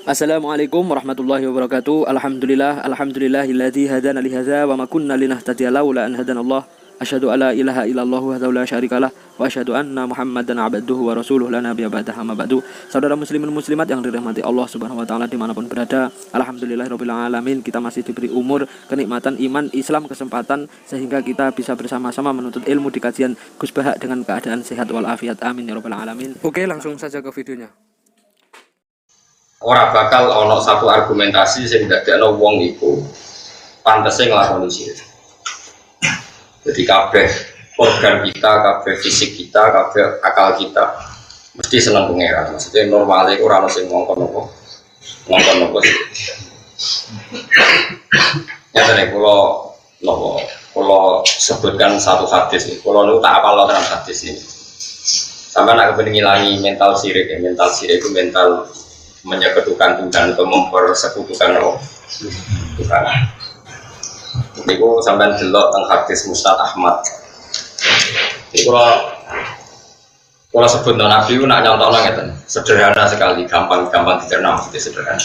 Assalamualaikum warahmatullahi wabarakatuh. Alhamdulillahilladzi hadana li hadza wa ma kunna linahtadiya laula an hadanallah. Asyhadu alla ilaha illallah wahdahu la syarikalah wa asyhadu anna Muhammadan abduhu wa rasuluhu la nabiyya ba'dahu amma ba'du. Saudara muslimin muslimat yang dirahmati Allah Subhanahu wa taala dimanapun berada, alhamdulillahirabbil alamin, kita masih diberi umur, kenikmatan iman, Islam, kesempatan sehingga kita bisa bersama-sama menuntut ilmu di kajian Gus Bahak dengan keadaan sehat walafiat. Amin ya rabbal alamin. Oke, langsung saja ke videonya. Ora bakal ono satu argumentasi sing dadekno wong iku pantese nglakoni syirik. Jadi kabeh organ kita, kabeh fisik kita, kabeh akal kita mesti seneng pangeran. Maksudnya normale ora ono sing ngongkon apa. Ngongkon apa sih? Nyatane kula sebutkan satu hadis iki. Kula niku tak apal tenan hadis ini. Sampai nak kepengin ngilangi mental syirik, mental syirik itu mental menyekutukan Tuhan atau mempersekutukan Allah. Tuhan. Niku sampean delok teng hadis Mustad Ahmad. Niku kalau sebut Nabi nak nyontokno ngeten, sederhana sekali, gampang dicerna, maksudnya sederhana.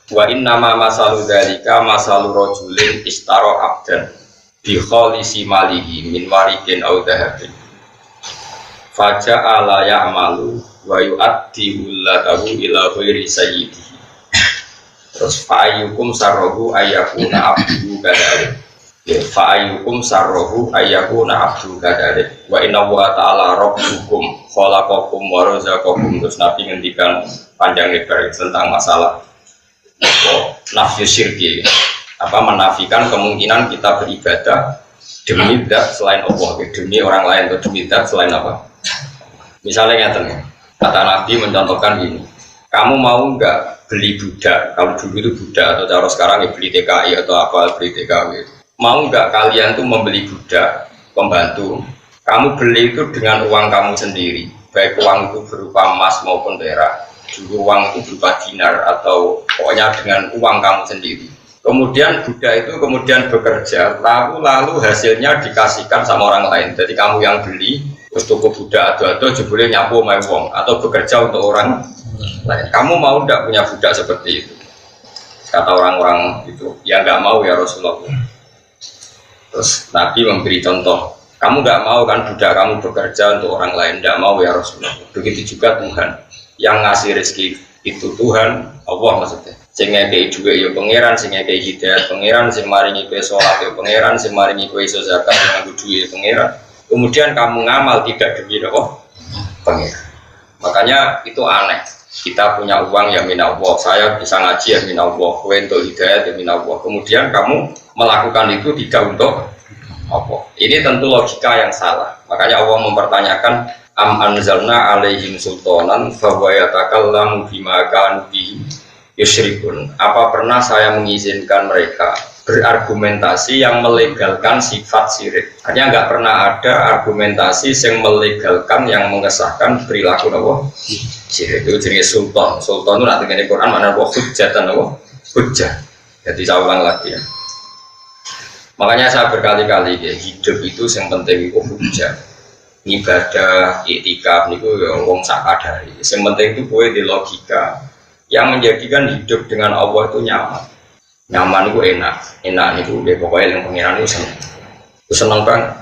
Wa inna ma masalu dzalika masalu rajulin istara abdan bi khalisi malihi min warikin aw dhahabin. Faja'ala ya'malu wa yu'addi ullatahu ila ghairi sayyidihi. Terus fa'ayyukum sarrohu ayyakuna abdu kadalik. Fa'ayyukum sarrohu ayyakuna abdu kadalik. Wa inna wa ta'ala rabbukum khalaqakum wa razaqakum. Terus Nabi ngendikan panjang lebar tentang masalah nafyu syirki, menafikan kemungkinan kita beribadah demi zat selain Allah, demi orang lain atau demi zat selain apa. Misalnya kata Nabi mencontohkan ini, kamu mau nggak beli budak? Kalau dulu itu budak, atau cara sekarang ya beli TKI atau apa, beli TKW. Mau nggak kalian tuh membeli budak, pembantu? Kamu beli itu dengan uang kamu sendiri, baik uang itu berupa emas maupun perak, juga uang itu berupa dinar atau pokoknya dengan uang kamu sendiri. Kemudian budak itu kemudian bekerja, lalu hasilnya dikasihkan sama orang lain. Jadi kamu yang beli, terus toko budak atau jebule nyapu main wong atau bekerja untuk orang lain. Kamu mau tidak punya budak seperti itu? Kata orang-orang itu, ya nggak mau ya Rasulullah. Terus Nabi memberi contoh, kamu nggak mau kan budak kamu bekerja untuk orang lain? Nggak mau ya Rasulullah. Begitu juga Tuhan, yang ngasih rezeki itu Tuhan, Allah maksudnya. Sing ngekei juga ya pangeran, sing ngekei hidayah pangeran, sing maringi kowe salat ya pangeran, sing maringi kowe iso zakat nganggo duit pangeran. Kemudian kamu ngamal tidak demi Allah pangeran. Makanya itu aneh. Kita punya uang ya minallah, saya bisa ngaji ya minallah, kowe untuk hidayah ya minallah. Kemudian kamu melakukan itu tidak untuk Allah. Ini tentu logika yang salah. Makanya Allah mempertanyakan am anzalna alaihim sultanan fa huwa yatakallamu bima kanu bihi yusyrikun. Apa pernah saya mengizinkan mereka berargumentasi yang melegalkan sifat syirik? Artinya nggak pernah ada argumentasi yang melegalkan, yang mengesahkan perilaku apa? Syirik. Itu jenis sultan. Sultan itu nanti di Quran mana apa? Hujjatan apa? Hujjah. Jadi saya ulang lagi ya. Makanya saya berkali-kali ya, hidup itu yang penting itu hujjah. Ibadah, iktikaf niku ya wong sak kadare. Yang penting itu kowe di logika yang menjadikan hidup dengan Allah itu nyaman. Nyaman itu enak itu deh, pokoknya yang pengiran itu seneng banget.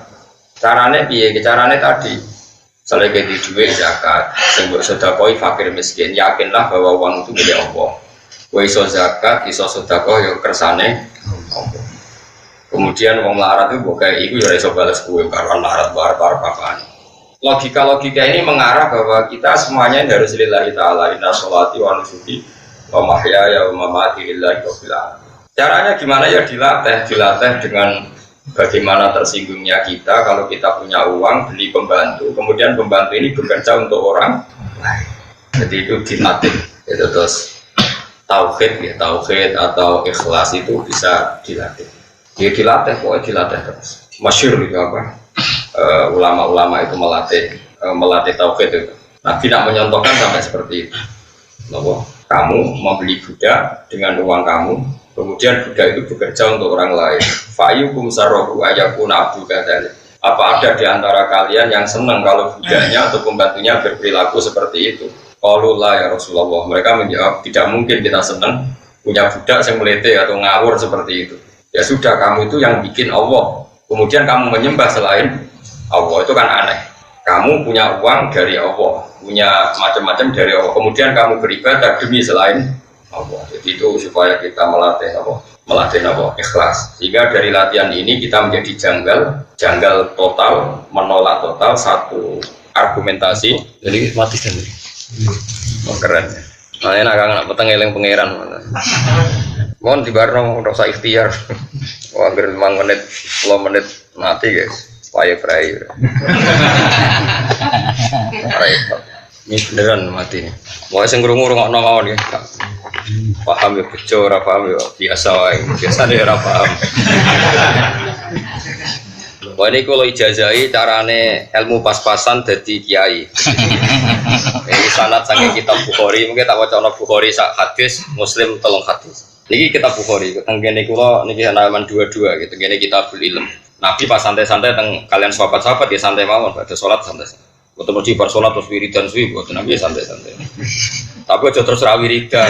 Caranya piye? Caranya tadi misalnya kayak di duit zakat, sembok sedekah fakir miskin, yakinlah bahwa uang itu milik Allah. Kowe iso zakat, iso sedekah ya kersane Allah. Kemudian wong larat itu pokoknya itu ya iso balas kowe karo larat bar papane. Logika ini mengarah bahwa kita semuanya harus lillahi ta'ala, inna sholati wa nusuki wa mahyaya wa mamati lillahi rabbil alamin. Caranya gimana ya? Dilatih dengan bagaimana tersinggungnya kita kalau kita punya uang beli pembantu, kemudian pembantu ini bekerja untuk orang lain. Jadi itu dilatih. Itu terus tauhid atau ikhlas itu bisa dilatih. Dia dilatih, pokoknya dilatih terus. Masyhur itu apa? Ulama-ulama itu melatih tauhid itu. Nabi tidak menyontohkan sampai seperti itu. Kamu membeli budak dengan uang kamu, kemudian budak itu bekerja untuk orang lain. Fa'ayyukum sarrohu ayyakuna abdu kadalik. Apa ada di antara kalian yang senang kalau budaknya atau pembantunya berperilaku seperti itu? Qaulullah ya Rasulullah. Mereka menjawab, tidak mungkin kita senang punya budak yang melete atau ngawur seperti itu. Ya sudah, kamu itu yang bikin Allah. Kemudian kamu menyembah selain Allah, itu kan aneh. Kamu punya uang dari Allah, punya macam-macam dari Allah. Kemudian kamu beribadah demi selain Allah. Jadi itu supaya kita melatih Allah. Ikhlas. Sehingga dari latihan ini kita menjadi janggal total, menolak total satu argumentasi. Jadi mati sendiri. Keren. Nah, enak kan anak peteng eling pangeran. Mohon dibarno ora usah ikhtiar. Wah, hampir 5 menit, 10 menit mati guys. Pray. Ini beneran mati nih. Mau sing ngrungu-rungokno mawon ya. Paham ya bejo, ora paham ya biasa wae. Biasane ora paham. Wah ini kalau ijazahi carane ilmu pas-pasan dadi kiai. Ini sanad saking kitab Bukhari, mungkin tak waca ana Bukhari sak hadis, Muslim 3 hadis. Niki kitab Bukhari, tenggene kula niki halaman 22 gitu. Ngene kitabul ilm. Nabi pas santai-santai teng kalian sahabat-sahabat ya santai mawon, pada salat santai. Waktu mau bar salat terus wiridan suwi, waktu Nabi santai-santai. Tapi aja terus ra wiridan.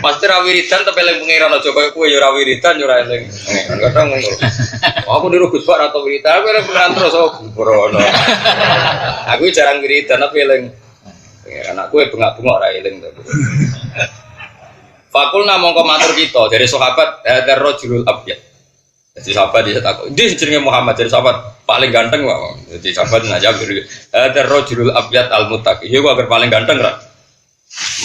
Pasti ra wiridan tapi eling pengiran aja koyo kowe ya ra wiridan ya ora eling. Kadang ngono. Aku niru Gus Pak atau wiridan, aku eling pengiran terus borono. Aku jarang wiridan tapi eling. Anakku bengak-bengok ra eling to. Fakulna mongko matur kita dari sahabat hadar rajulul abyad. Jadi sahabat dia takut, ini jenenge Muhammad, jadi sahabat paling ganteng kok. Jadi sahabat ngajak ada rojulul abyad al muttaqi. Iya gua paling ganteng kan?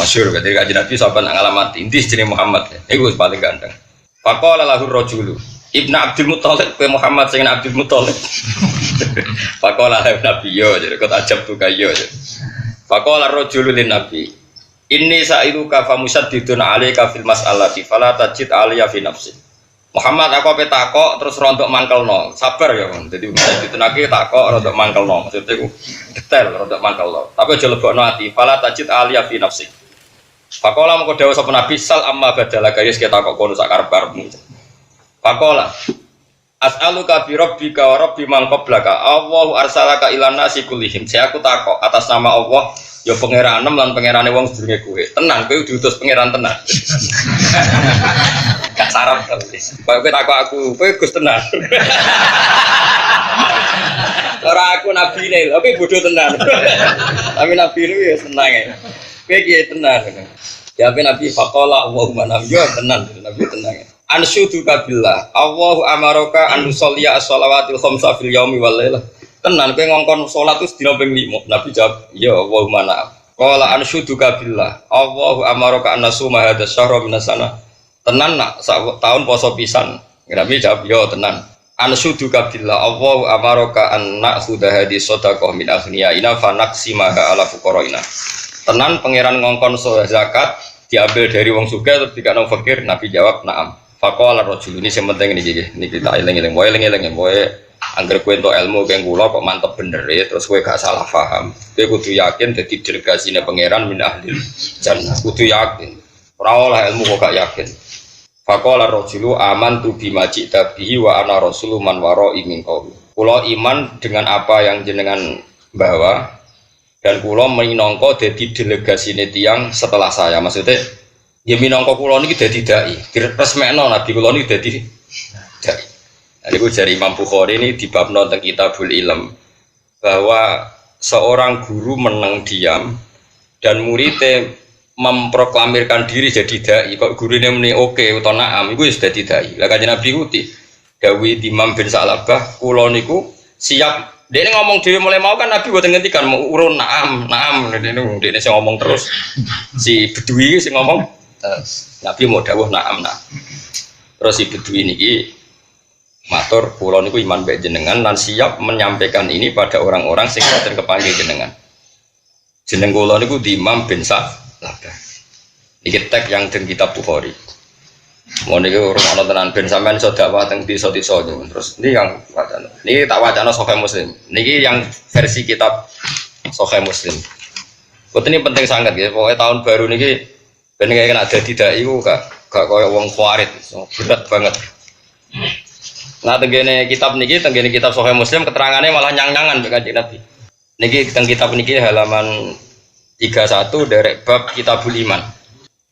Masyhur ketika Kanjeng Nabi sahabat ngalamati, ini jenenge Muhammad. Iku paling ganteng. Faqala lahu rajulu Ibnu Abdul Muthalib ke Muhammad sing Abdul Muthalib. Faqala lahu Nabi yo, jadi kok ajab tuh kayo. Faqala rajulu lin Nabi, inni sa'iluka fa musaddidun 'alaika fil mas'alati fala tajid 'alayya fi nafsi. Muhammad aku ape takok terus rontok mangkelno. Sabar ya, Mon. Dadi ditenaki takok rontok mangkelno. Maksudnya ku detail rontok mangkelno. Tapi aja lebokno ati. Fala tajid aliya fi nafsi. Faqala mengko dawuh sapa Nabi sal amma badala gayus kita takok kono sak karep-karepmu. Faqala as'aluka bi rabbika wa rabbi man qablaka. Allahu arsalaka ilan nasi kullihim. Saya aku takok atas nama Allah ya pangeranem lan pangerane wong sedurunge kowe. Tenang, kowe diutus pangeran tenan. Gak sarap tapi. Kowe takok aku, kowe Gus tenan. Ora aku nabine, tapi bodoh tenan. Tapi nabi niku ya senang ya. Kowe ki tenan. Ya nabi faqala Allahumma nabi tenan, nabi tenang. Ansyuduka billah. Allahu amaraka an nusalliya as-shalawatil khamsa fil yaumi wal lailah. Tenan kowe ngongkon salat terus dina ping 5. Nabi jawab, "Ya Allahumma na'am." Qala ansyuduka billah. Allahu amaraka an nasuma hadza syahra minas sana. Tenan nak tahun poso pisan. Nabi jawab, "Ya tenan." Ansyuduka billah. Allahu amaraka an na'khudha hadhi shadaqah min aghniyaina fa naqsimaha ala fuqaraina. Tenan pangeran ngongkon zakat diambil dari wong sugih terus dikano fakir. Nabi jawab, "Na'am." Faqala rajul ini sing penting niki tak eling-eling. Wae eling-eling wae angger kowe entuk ilmu keng kula kok mantep bener ya, terus kowe gak salah paham. Kowe kudu yakin dadi delegasinya pangeran min ahli jannah. Kudu yakin. Ora oleh ilmu kok gak yakin. Faqala rajulu amantu bima ji'ta bihi wa ana rasulun man wara'i min qaumi. Kula iman dengan apa yang jenengan bawa dan kula minangka dadi delegasine tiyang setelah saya. Maksudnya ya minangka kula niki dadi dai. Diresmekno nabi kula niki dadi dai. Ini dari Imam Bukhari ini di bab tentang Kitabul Ilm bahwa seorang guru menang diam dan muridnya memproklamirkan diri jadi dai. Kok gurunya muni oke atau naam, itu sudah dai. Lah Kanjeng Nabi uti dawuh Imam bin Sa'labah, kula niku siap. Dia ngomong dhewe mulai mau kan Nabi boten ngendikan mau urun naam. Dia sing ngomong terus. Si Bedui sing ngomong Nabi mau dawuh naam. Terus si Bedui niki matur kula niku iman mbek jenengan lan siap menyampaikan ini pada orang-orang sing boten kepanggih jenengan. Jeneng kula niku Imam bin Sa'labah. Iki teks yang den kitab Bukhari. Mun niku ana tenan ben sampean iso dakwah teng desa-desa terus ini yang wacana. Niki tak wacana Sahih Muslim. Niki yang versi kitab Sahih Muslim. Boten ini penting sangat ya. Pokoke tahun baru niki ben kena dadi dai iku gak koyo wong khawarit, berat banget. Nah tenggene kitab Sahih Muslim keterangannya malah nyang-nyangan Kanjeng Nabi. Niki teng kitab niki halaman 31 derek bab Kitabul Iman.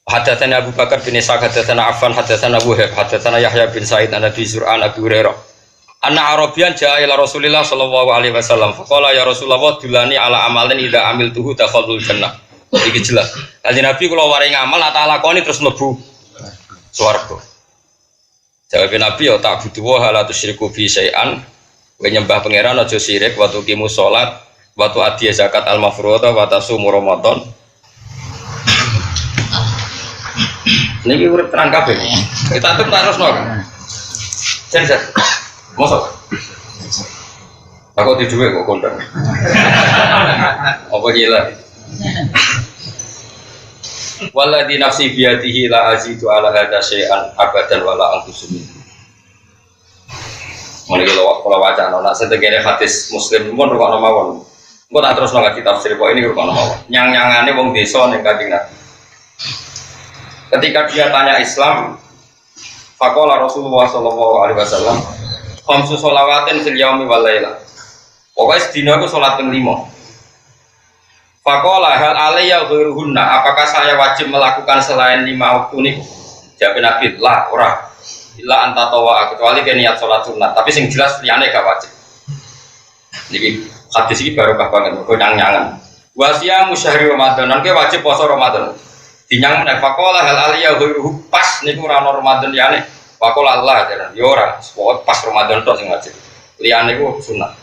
Hadatsana Abu Bakar bin Ishaq, hadatsana Affan, hadatsana Wahab, hadatsana Yahya bin Sa'id an Abi Zur'an Abi Hurairah. Anna Arabian jaa ila Rasulillah sallallahu alaihi wasallam. Faqala ya Rasulullah dulani ala amalin idza amiltuhu dakhalul jannah. Iki jelas. Kanjeng Nabi kula waring amal tak lakoni terus mlebu swarga. Jawab Nabi ya tak butuh wa la tusyriku bi syai'an. Kowe nyembah pangeran aja syirik wa tuqimu salat wa tu'ti zakat al-mafruḍah wa tasumu ramadan. Niki urip terang kabeh. Kita tetep terusno kan. Jen. Mosok. Aku di duwe kok kondang. Apa gila? Walladzi nafsi biyadihi la azidu ala hadza syai'an abadan wala anqusum. Mulai kalau wacana, nak setegene hadis Muslim pun rukun mawon. Engko tak terusno ngaji tafsir kok ini rukun mawon. Nyang-nyangane wong desa ning Kanjeng Nabi. Ketika dia tanya Islam, faqala Rasulullah sallallahu alaihi wasallam, khamsu sholawatin fil yaumi wal laila. Pokoke sedina aku salat ping 5. Faqala hal alayya ghairuhunna, apakah saya wajib melakukan selain 5 waktu niku? Jawab Nabi, lah ora. Illa anta tawa kecuali ke niat salat sunat, tapi sing jelas liyane gak wajib. Niki hadis iki barokah banget, kok nyang-nyangan. Wa siyamu syahri Ramadan, nang wajib puasa Ramadan. Dinyang menek faqala hal alayya ghairuhu, pas niku ora ono Ramadan liyane. Faqala Allah jaran, yo ora, pas Ramadan tok sing wajib. Liyane ku sunat.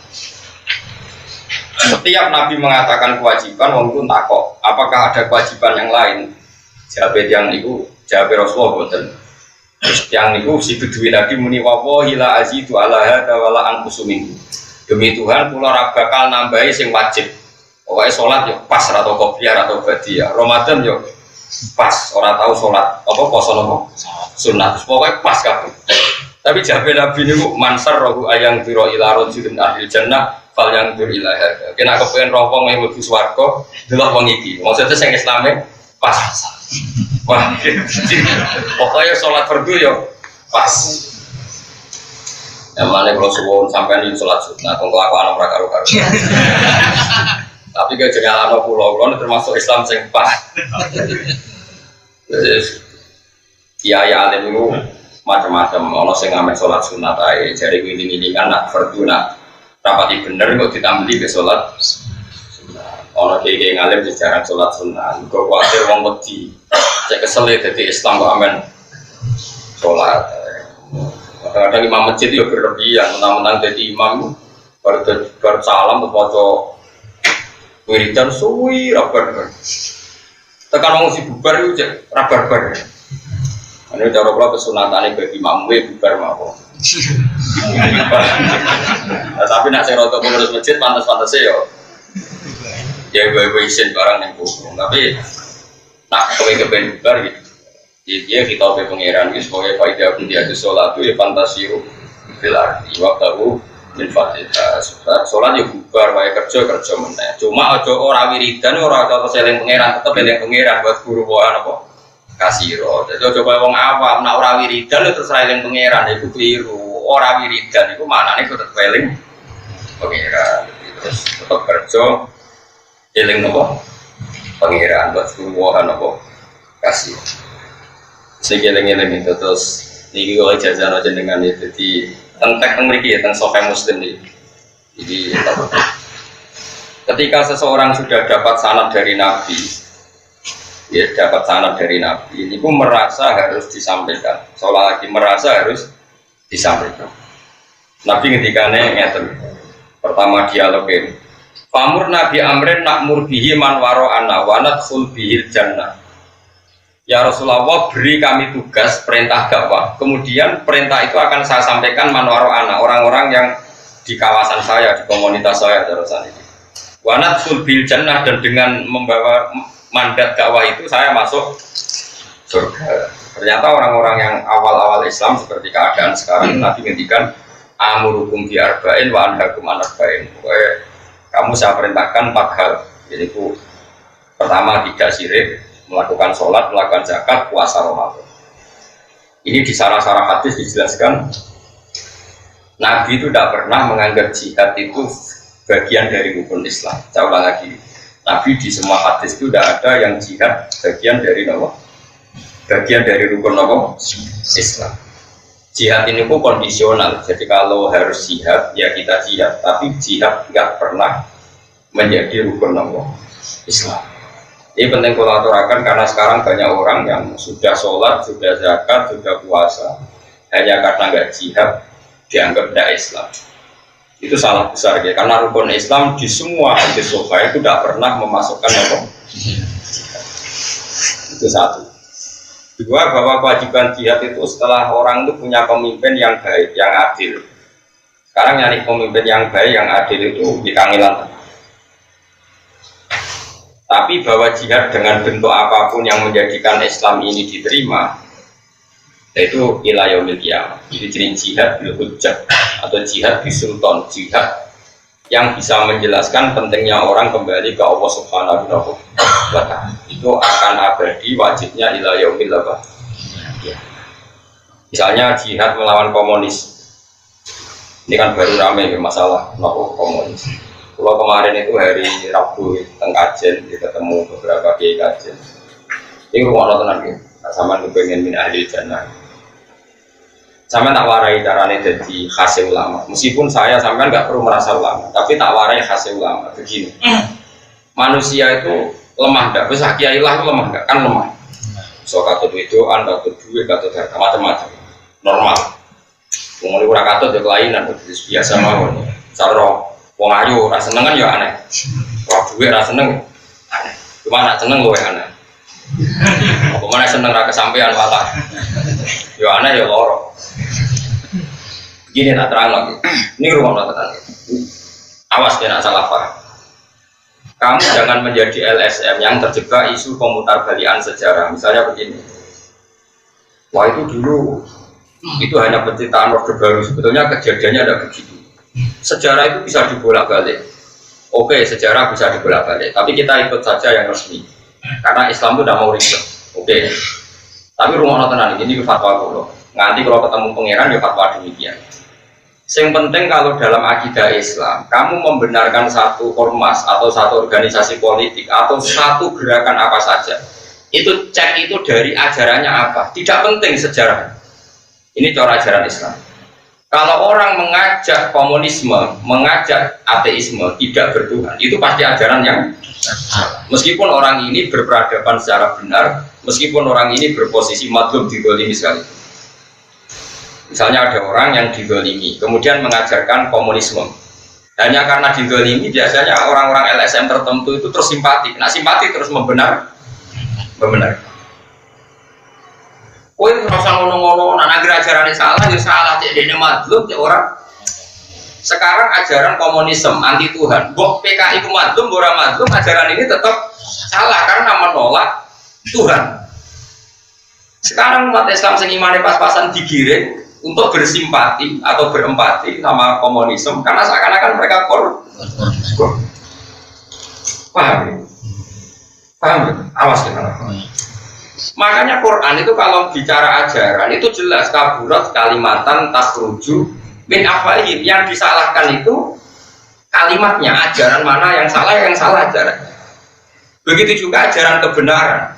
Setiap Nabi mengatakan kewajiban, wong itu takok, apakah ada kewajiban yang lain? Jawab yang itu, jawab Rasulullah boten. Yang itu si bedui Nabi muni wallahi la azidu ala hadza wala anqusu minhu. Demi Tuhan kula ora bakal nambahi sing wajib. Pokoke salat yo pas ora tau qobliyah atau badiah. Ramadan yo pas ora tau salat apa poso nopo sunat. Pokoke pas kabeh. Tapi jawab Nabi niku mansar rohu ayang biro ila rajulin ahli jannah fal yang dur ilaha. Kena kepengen rompong yang mlebu swarga, delok wong iki. Maksudnya sing Islame pas. Wah, pokoknya sholat fardu yo pas. Yang mana kalau suwon sampai di sholat sunnah, kelakuan orang karu-karu. Tapi kalau jadi alam pulau termasuk Islam sing pas. Jadi kiai alim itu macam-macam. Ono sing ngamen sholat sunnah tay, jadi gini kan nak fardu nak rapati bener kok ditambahi ke sholat. Ono kiai ngalim jarang sholat sunnah. Kok khawatir wong wedi. Saya kesel ya jadi Islam kok amen sholat. Kadang-kadang imam masjid itu berlebihan, mentang-mentang jadi imam bersalam membaca wiridan suwi rabar. Tekan orang si bubar itu rabar. Ini cara pula kesunatan bagi imam bubar mau. Tapi nak saya rotok pengurus masjid pantas-pantasnya ya ibu-ibu isin barang yang buku. Tapi nak kepen bubar gitu. Dia kita be pangeran wis pokoke faedah dia itu salat itu ya fantasiu bilar waktu min fatihah salat yo bubar wae kerja meneh. Cuma aja ora wiridan ora kata seling pangeran tetep eling pangeran buat guru wae apa kasiro. Jadi coba wong awam nak ora wiridan terus eling pangeran iku keliru. Ora wiridan iku maknane tetep eling pangeran. Terus tetep kerja eling apa pangeran buat guru wae apa kasih. Segeleng-geleng itu terus niki kalau jajan aja dengan itu di tentang memiliki tentang Sahih Muslim ini. Jadi ketika seseorang sudah dapat sanad dari Nabi, ya dapat sanad dari Nabi, ini pun merasa harus disampaikan. Seolah lagi merasa harus disampaikan. Nabi ketika ngeten, pertama dialog ini. Famur Nabi Amrin nakmur bihi man waro'ana wa nadkhul bihil jannah. Ya Rasulullah, beri kami tugas perintah dakwah. Kemudian perintah itu akan saya sampaikan manwaro anak orang-orang yang di kawasan saya, di komunitas saya terusan ini. Wanat sulbil jannah, dan dengan membawa mandat dakwah itu saya masuk surga. Ternyata orang-orang yang awal-awal Islam seperti keadaan sekarang Nabi ngendikan amurukum bi arba'in wa anhakum an arba'in. Pokoknya kamu saya perintahkan 4 hal. Yaitu pertama tidak syirik, melakukan sholat, melakukan zakat, puasa Ramadan. Ini di sarah-sarah hadis dijelaskan Nabi itu tidak pernah menganggap jihad itu bagian dari rukun Islam. Saya ulang lagi, Nabi di semua hadis itu tidak ada yang jihad bagian dari apa? Bagian dari rukun apa? Islam. Jihad ini pun kondisional. Jadi kalau harus jihad, ya kita jihad. Tapi jihad nggak pernah menjadi rukun apa? Islam. Ini penting kalau aturakan karena sekarang banyak orang yang sudah sholat, sudah zakat, sudah puasa, hanya karena nggak jihad dianggap tidak Islam. Itu salah besar ya, karena rukun Islam di semua hadis sofa itu tidak pernah memasukkan apa? Itu satu. Dua, bahwa kewajiban jihad itu setelah orang itu punya pemimpin yang baik, yang adil. Sekarang nyari pemimpin yang baik, yang adil itu di kangilan. Tapi bahwa jihad dengan bentuk apapun yang menjadikan Islam ini diterima, yaitu ila yaumil qiyamah. Jadi jenis jihad bil hujjah atau jihad bi sultan, jihad yang bisa menjelaskan pentingnya orang kembali ke Allah Subhanahu wa ta'ala. Itu akan abadi wajibnya ila yaumil qiyamah. Misalnya jihad melawan komunis. Ini kan baru ramai masalah komunis. Kalau kemarin itu hari Rabu teng kajen ketemu beberapa kiai kajen. Ini rumah tenang gitu. Sama kepengen min ahli jannah. Sampai tak warai caranya jadi khasih ulama. Meskipun saya sampai nggak perlu merasa ulama, tapi tak warai khasih ulama. Begini, manusia itu lemah nggak? Bisa kiai lah itu lemah nggak? Kan lemah. So katut videoan, katut duit, katut harta macam-macam. Normal. Ngomong kurang katut ya kelainan, biasa mawon. Sarong, wong ayu, rasa seneng kan ya aneh. Wah duit rasa seneng, aneh. Cuma nak seneng loh ya aneh. Kemana seneng raka sampean malah. Ya aneh ya loro. Gini tak terang lagi. Ini rumah nonton. Awas dia nak salah paham. Kamu jangan menjadi LSM yang terjebak isu pemutarbalikan sejarah. Misalnya begini. Wah itu dulu itu hanya penciptaan Orde Baru. Sebetulnya kejadiannya ada begitu. Sejarah itu bisa dibolak-balik. Oke, sejarah bisa dibolak-balik. Tapi kita ikut saja yang resmi. Karena Islam itu tidak mau ribet. Oke. Tapi rumah nonton ini fatwa dulu. Nanti kalau ketemu pangeran ya fatwa demikian. Yang penting kalau dalam akidah Islam, kamu membenarkan satu ormas atau satu organisasi politik atau satu gerakan apa saja, itu cek itu dari ajarannya apa. Tidak penting sejarah. Ini cara ajaran Islam. Kalau orang mengajak komunisme, mengajak ateisme, tidak bertuhan, itu pasti ajaran yang salah. Meskipun orang ini berperadaban secara benar, meskipun orang ini berposisi madlum digolimi sekali. Misalnya ada orang yang digolimi, kemudian mengajarkan komunisme. Hanya karena digolimi, biasanya orang-orang LSM tertentu itu terus simpati. Nah simpati terus membenar. Oh itu rasa ngono-ngono, nah agar ajarannya salah, ya salah. Jadi ini madlum, ya orang. Sekarang ajaran komunisme anti Tuhan. Bok PKI itu madlum, orang madlum, ajaran ini tetap salah karena menolak Tuhan. Sekarang umat Islam sengimane pas-pasan digiring untuk bersimpati atau berempati sama komunisme karena seakan-akan mereka paham? Awas gimana? Makanya Quran itu kalau bicara ajaran itu jelas kaburat kalimatan takhruju min afwahihim. Yang disalahkan itu kalimatnya, ajaran mana yang salah ajaran. Begitu juga ajaran kebenaran.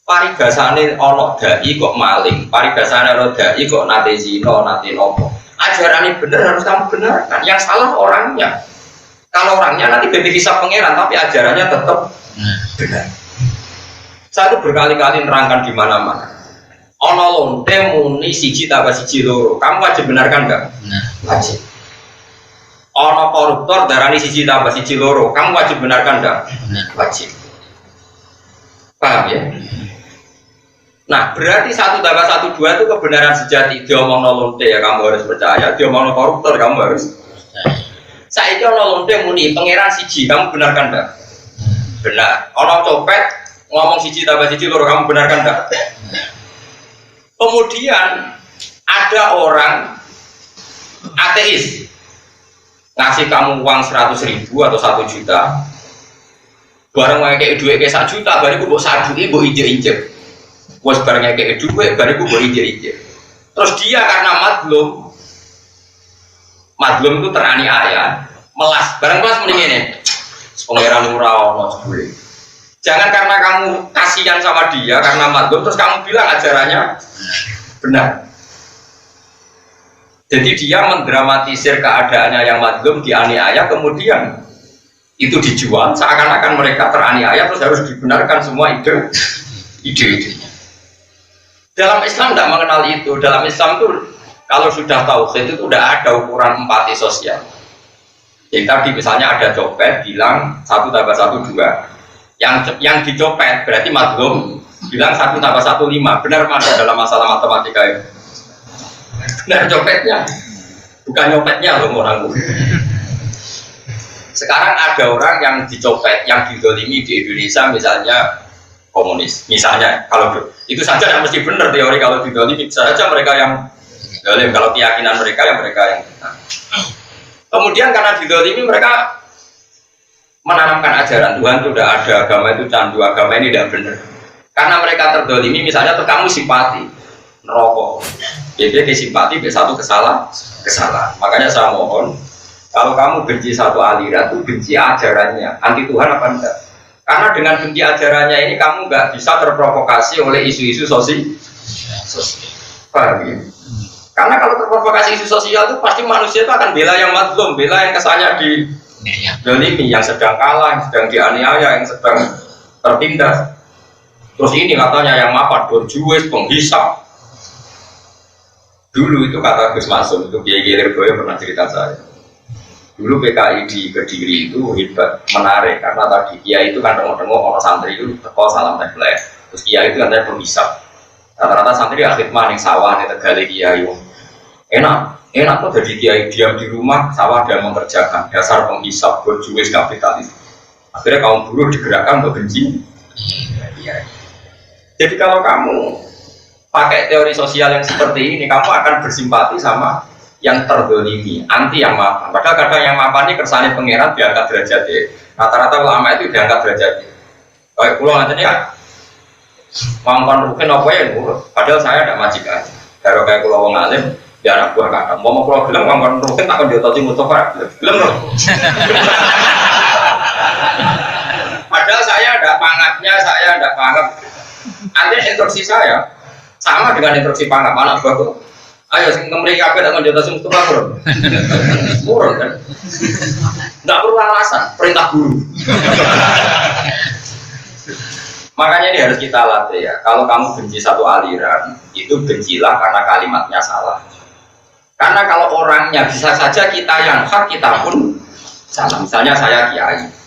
Paribasane ono dai kok maling, paribasane ono dai kok nate zina, nate nopo. Ajarannya benar harus kamu benarkan. Yang salah orangnya. Kalau orangnya nanti bebek kisah pangeran, tapi ajarannya tetap benar. Saya itu berkali-kali nerangkan di mana-mana. Ono lonte muni siji tambah siji loro. Kamu wajib benarkan enggak? Wajib. Ono koruptor darani siji tambah siji loro. Kamu wajib benarkan enggak? Wajib. Paham ya? Nah, berarti 1 tambah 1 2 itu kebenaran sejati. Dia omong lonte ya kamu harus percaya. Dia omong koruptor kamu harus percaya. Saiki ono lonte muni pangeran siji, kamu benarkan enggak? Benar. Ono copet ngomong siji tambah siji loro, kamu benarkan enggak? Kemudian ada orang ateis ngasih kamu uang 100.000 atau 1 juta. Barang kayak duit kayak 1 juta, bariku mbok saduki mbok injek-injek. Wes barangnya kayak duit, bariku mbok injek-injek. Terus dia karena madlum madlum itu teraniaya, melas, barang melas mending ini, pangeran ora ono jebule. Jangan karena kamu kasihan sama dia karena madlum terus kamu bilang ajarannya benar. Jadi dia mendramatisir keadaannya yang madlum dianiaya, kemudian itu dijual seakan-akan mereka teraniaya terus harus dibenarkan semua ide-idenya. Dalam Islam tidak mengenal itu. Dalam Islam itu kalau sudah tauhid itu udah ada ukuran empati sosial. Jadi tadi misalnya ada copet bilang 1 tambah 1 2. Yang dicopet berarti madlum bilang 1 tambah 1 5. Benar mana dalam masalah matematika itu? Benar copetnya, bukan nyopetnya loh orang. Sekarang ada orang yang dicopet, yang didolimi di Indonesia misalnya komunis, misalnya kalau itu saja tidak mesti benar teori kalau didolimi, bisa saja mereka yang dolim, kalau keyakinan mereka yang benar. Kemudian karena didolimi mereka menanamkan ajaran Tuhan itu tidak ada, agama itu candu, agama ini tidak benar. Karena mereka terdolimi, misalnya tuh kamu simpati, nerokok, jadi simpati satu kesalahan. Makanya saya mohon, kalau kamu benci satu aliran, itu benci ajarannya, anti Tuhan apa enggak? Karena dengan benci ajarannya ini kamu nggak bisa terprovokasi oleh isu-isu sosial. Paham ya? Karena kalau terprovokasi isu sosial itu pasti manusia itu akan bela yang madlum, bela yang kesannya didolimi, yang sedang kalah, yang sedang dianiaya, yang sedang tertindas. Terus ini katanya yang mapan, berjuis, penghisap. Dulu itu kata Gus Masum, itu Kiai Lirboyo pernah cerita saya. Dulu PKI di Kediri itu hebat, menarik karena tadi Kiai itu kan tengok-tengok orang santri itu teko salam tempel. Terus Kiai itu katanya penghisap. Rata-rata santri akhir maning sawah nih Tegali Kiai. Enak kok jadi Kiai diam di rumah sawah dan mengerjakan dasar penghisap berjuis kapitalis. Akhirnya kaum buruh digerakkan untuk benci. Jadi kalau kamu pakai teori sosial yang seperti ini, kamu akan bersimpati sama yang terdolimi, anti yang mapan. Padahal kadang yang mapan ini kersane pangeran diangkat derajatnya. Rata-rata ulama itu diangkat derajatnya. Kayak pulau nanti ya, mampan rukin apa ya nurut. Padahal saya ada majikan. Kalau kayak pulau wong alim, ya anak buah kakak. Mau pulau bilang mampan rukin takkan diototi Mustafa. Belum loh. Padahal saya ada pangatnya, saya ada pangat. Artinya instruksi saya sama dengan instruksi pangat anak buahku. Ayo, mereka apa dengan jatah semua turun kan? Tidak perlu alasan, perintah guru. Makanya ini harus kita latih ya. Kalau kamu benci satu aliran, itu bencilah karena kalimatnya salah. Karena kalau orangnya bisa saja kita yang hak, kita pun salah. Misalnya saya kiai.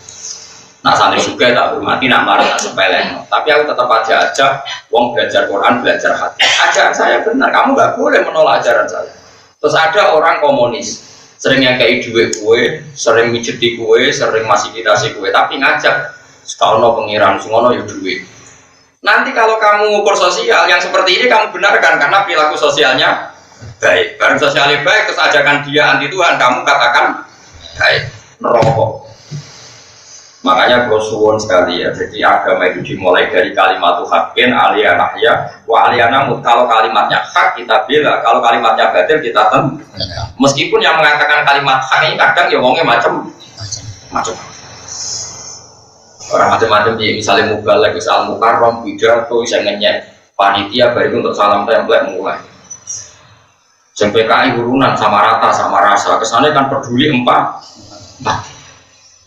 Nah santri juga tak hormati, nak marah, tak sepeleng. Tapi aku tetap aja ajak wong belajar Quran, belajar hadis. Ajaran saya benar, kamu nggak boleh menolak ajaran saya. Terus ada orang komunis, sering ngekei duit kue, sering mijeti kue, sering masifikasi kue, tapi ngajak sekolah pengiran, semuanya ya duit. Nanti kalau kamu ngukur sosial yang seperti ini kamu benarkan karena perilaku sosialnya baik. Barang sosialnya baik, terus ajakan dia anti Tuhan, kamu katakan baik, nerokok. Makanya kalau suwon sekali ya, jadi agama itu dimulai dari kalimat haqqin aliyanahya wa aliyanamut. Kalau kalimatnya hak kita bela, kalau kalimatnya batil kita tem. Meskipun yang mengatakan kalimat hak ini kadang ya wongnya macam. Orang macam-macam ya, misalnya mubalek, misal mukarrom, pidato, bisa ngenyek panitia baru untuk salam template mulai. Sampai PKI urunan sama rata sama rasa, kesannya kan peduli empat.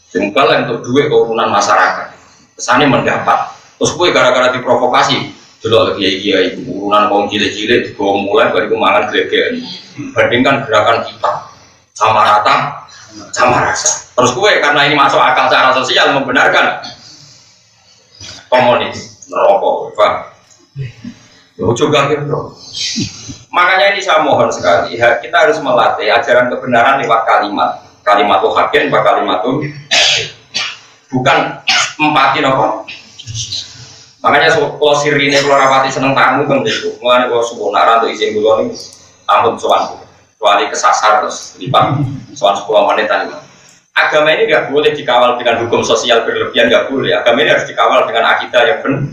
Jengkal untuk duit keurunan masyarakat, kesannya mendapat. Terus gue gara-gara diprovokasi, jelok lagi ya urunan kaum jilid-jilid, gue mulai dari kemangan gregean. Bandingkan gerakan kita sama rata, sama rasa. Terus gue karena ini masuk akal secara sosial membenarkan komunis, nerokok, pak. Juga gitu. Makanya ini saya mohon sekali, kita harus melatih ajaran kebenaran lewat kalimat haqqin, kalimat bukan empati nopo. Makanya kalau sirine kalau rapati seneng tamu kan gitu. Mulane kalau sebenarnya untuk izin dulu nih, ampun soal kecuali kesasar terus lipat soal 10 menit tadi. Agama ini nggak boleh dikawal dengan hukum sosial berlebihan, nggak boleh. Agama ini harus dikawal dengan akidah yang benar.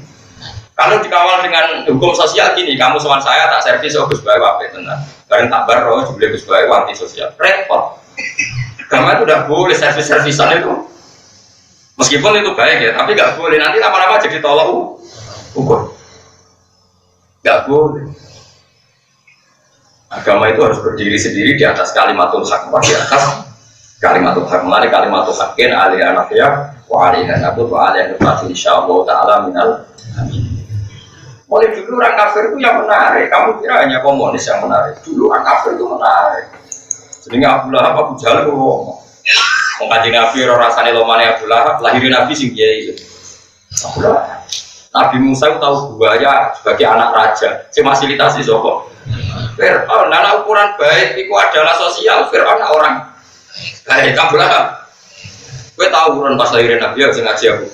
Kalau dikawal dengan hukum sosial gini, kamu soal saya tak servis, oh Gus Bayu apa tenang. Bareng tak baru juga Gus Bayu anti sosial, repot. Agama itu tidak boleh servis-servisan itu. Meskipun itu baik ya, tapi nggak boleh nanti lama-lama jadi tolak ukur. Nggak boleh. Agama itu harus berdiri sendiri di atas kalimatul haq, di atas kalimatul haq. Mari kalimatul haqqin alaiha nafiyah wa alaiha nabut wa alaiha nabut insyaallah ta'ala minal amin. Mulai dulu orang kafir itu yang menarik. Kamu kira hanya komunis yang menarik? Dulu orang kafir itu menarik. Sehingga Abu Lahab, Abu Jahal itu ngomong Kanjeng Nabi rasane lomane Abu Lahab, lahirin Nabi sing kiai. Abu Lahab. Nabi Musa itu tahu buaya sebagai anak raja. Si fasilitasi sapa? Fir'aun, nah ukuran baik itu adalah sosial. Fir'aun orang baik, Abu Lahab. Kowe tahu urun pas lahirin Nabi sing ngaji aku.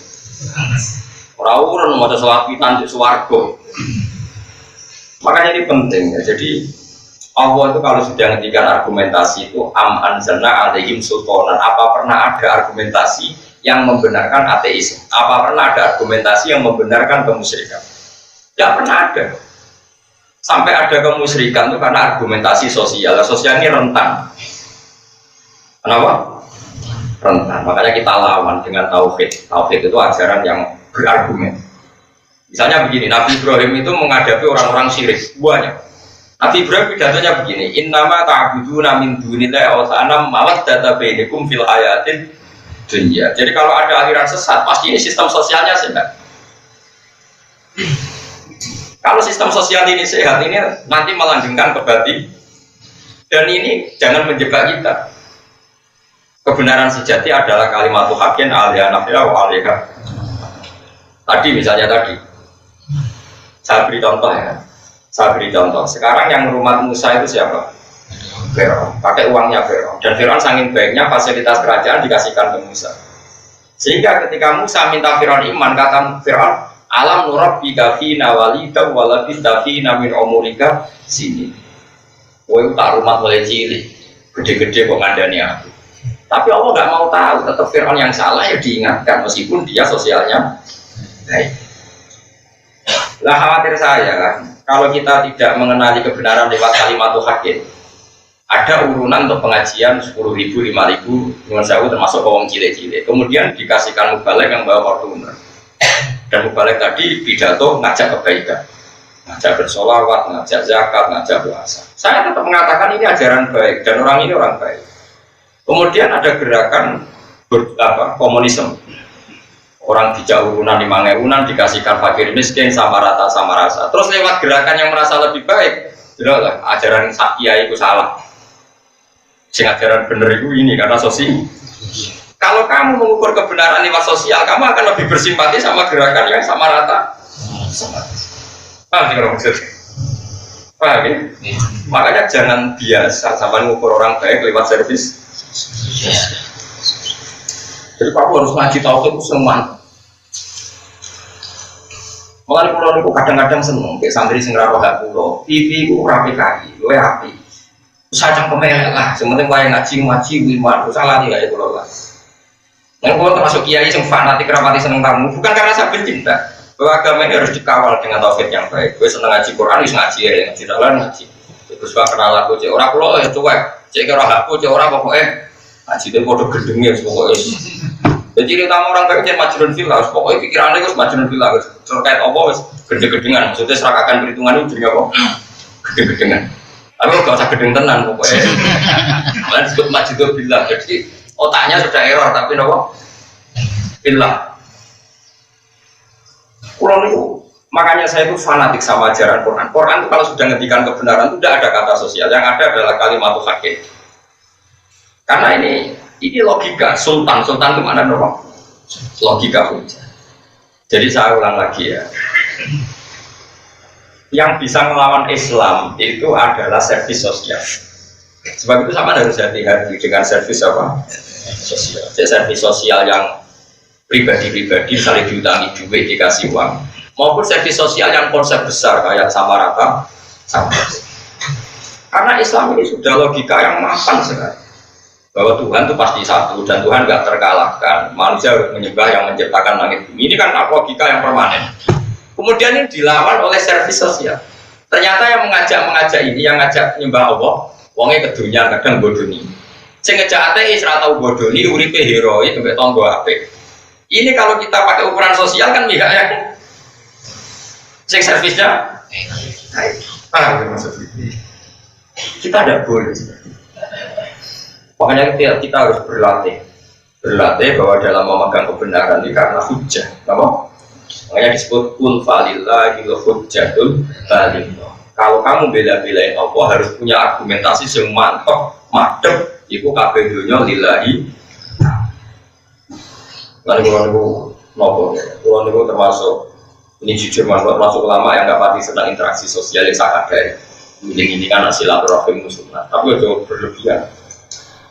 Ora urun maca selawat pitan di swarga. Makanya ini penting ya. Jadi Allah itu kalau sudah ngendikan argumentasi itu anzalna alaihim sultanan. Apa pernah ada argumentasi yang membenarkan ateisme? Apa pernah ada argumentasi yang membenarkan kemusyrikan? Tidak pernah ada. Sampai ada kemusyrikan itu karena argumentasi sosial. Sosial ini rentan. Kenapa? Rentan. Makanya kita lawan dengan tauhid. Tauhid itu ajaran yang berargumen. Misalnya begini, Nabi Ibrahim itu menghadapi orang-orang syirik. Banyak. Nabi Ibrahim pidatonya begini, innama ta'buduna min dunillahi awthanan mawaddata bainakum fil hayatin dunya. Jadi kalau ada aliran sesat, pasti ini sistem sosialnya sehat. Kalau sistem sosial ini sehat, ini nanti melanggengkan ke batin. Dan ini jangan menjebak kita. Kebenaran sejati adalah kalimat haqqin alaiha nafiyah wa alaiha. Tadi misalnya tadi, saya beri contoh ya. Saya beri contoh. Sekarang yang rumah Musa itu siapa? Fir'aun. Pakai uangnya Fir'aun. Dan Fir'aun saking baiknya fasilitas kerajaan dikasihkan ke Musa. Sehingga ketika Musa minta Fir'aun iman, kata Fir'aun, alam nurabbika fina walida walabista fina min umurika sini. Kowe tak rumah mulai cilik, gede-gede kok ngandani aku. Tapi Allah nggak mau tahu, tetap Fir'aun yang salah ya diingatkan meskipun dia sosialnya baik. Lah khawatir saya kan, kalau kita tidak mengenali kebenaran lewat kalimat haqqin, ada urunan untuk pengajian 10.000, 5.000, dengan saya termasuk orang cilik-cilik. Kemudian dikasihkan mubalek yang bawa Fortuner. Dan mubalek tadi pidato ngajak kebaikan, ngajak bersolawat, ngajak zakat, ngajak puasa. Saya tetap mengatakan ini ajaran baik dan orang ini orang baik. Kemudian ada gerakan komunisme. Orang dijak urunan 5.000 dikasihkan fakir miskin sama rata sama rasa. Terus lewat gerakan yang merasa lebih baik, jelas ajaran Kiai itu salah. Sing ajaran bener itu ini karena sosial. Kalau kamu mengukur kebenaran lewat sosial, kamu akan lebih bersimpati sama gerakan yang sama rata. Paham ya maksudnya? Paham ya? Makanya jangan biasa sama mengukur orang baik lewat servis. Jadi kamu harus ngaji tauhid itu semua. Mulai pulau itu kadang-kadang seneng, kayak santri sing rawuh hak pulau, TV itu rapi kaki, gue api. Usah pemelek lah, sementing wae ngaji lima, usah lari kayak pulau lah. Yang pulau termasuk kiai yang fanatik rapati seneng tamu, bukan karena saya pencinta. Bahwa agama ini harus dikawal dengan tauhid yang baik. Gue seneng ngaji Quran, harus ngaji ya, ngaji dalam ngaji. Terus gak kenal aku, cek orang pulau ya cuek, cek kira aku, cek orang pokoknya ngaji itu bodoh gendengnya pokoknya. Jadi utama orang baik jangan majnun villa, pokoknya pikirannya harus majnun villa, terkait apa gede-gedengan, maksudnya serakakan perhitungan itu jadi apa? Gede-gedengan. Tapi kalau gak usah gedeng tenan pokoknya. Malah disebut majnun villa, jadi otaknya sudah error tapi apa? Villa. Kurang itu, makanya saya itu fanatik sama ajaran Quran. Quran itu kalau sudah ngendikan kebenaran itu tidak ada kata sosial, yang ada adalah kalimat haqqin. Karena ini logika, sultan itu mana dong? Logika hujah. Jadi saya ulang lagi ya. Yang bisa melawan Islam itu adalah servis sosial. Sebab itu sama harus hati-hati dengan servis apa? Sosial. Jadi servis sosial yang pribadi-pribadi saling diutangi duit dikasih uang, maupun servis sosial yang konsep besar kayak sama rata, sama. Karena Islam ini sudah logika yang mapan sekali. Bahwa Tuhan itu pasti satu dan Tuhan nggak terkalahkan. Manusia harus menyembah yang menciptakan langit bumi. Ini kan logika yang permanen. Kemudian ini dilawan oleh servis sosial. Ternyata yang mengajak ini, yang ngajak menyembah Allah, wongnya ke dunia kadang bodoh ini. Sing ngejak ateis ra tau bodoni uripe heroik mbek tangga apik. Ini kalau kita pakai ukuran sosial kan enggak ya. Sing servisnya kita tidak boleh. Makanya kita harus berlatih bahwa dalam memegang kebenaran ini karena hujjah, apa? Makanya disebut kul falillahi hujjatul baligh. Kalau kamu bela-belain Allah harus punya argumentasi yang mantap, madep, itu kabeh dunya lillahi. Lalu kalau niku termasuk ini jujur masuk ulama yang nggak pasti sedang interaksi sosial yang sangat dari ini kan silaturahim musuhnya, tapi itu berlebihan.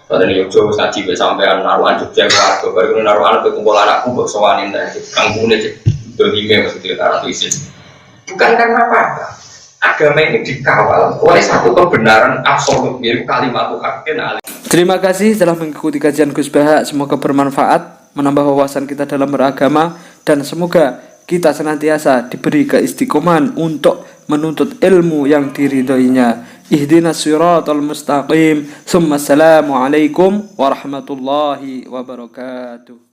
Pada ini Yogyo ngaji sampean naruhan Jogja keluarga, baru naruhan itu kumpul anakku bersoanin dari kampungnya dolime maksudnya arah tuisin. Bukan karena apa? Agama ini dikawal oleh satu kebenaran absolut mirip kalimat Tuhan. Terima kasih telah mengikuti kajian Gus Baha. Semoga bermanfaat, menambah wawasan kita dalam beragama, dan semoga kita senantiasa diberi keistiqomahan untuk menuntut ilmu yang diridhoinya. Ihdinas siratal mustaqim. Assalamualaikum warahmatullahi wabarakatuh.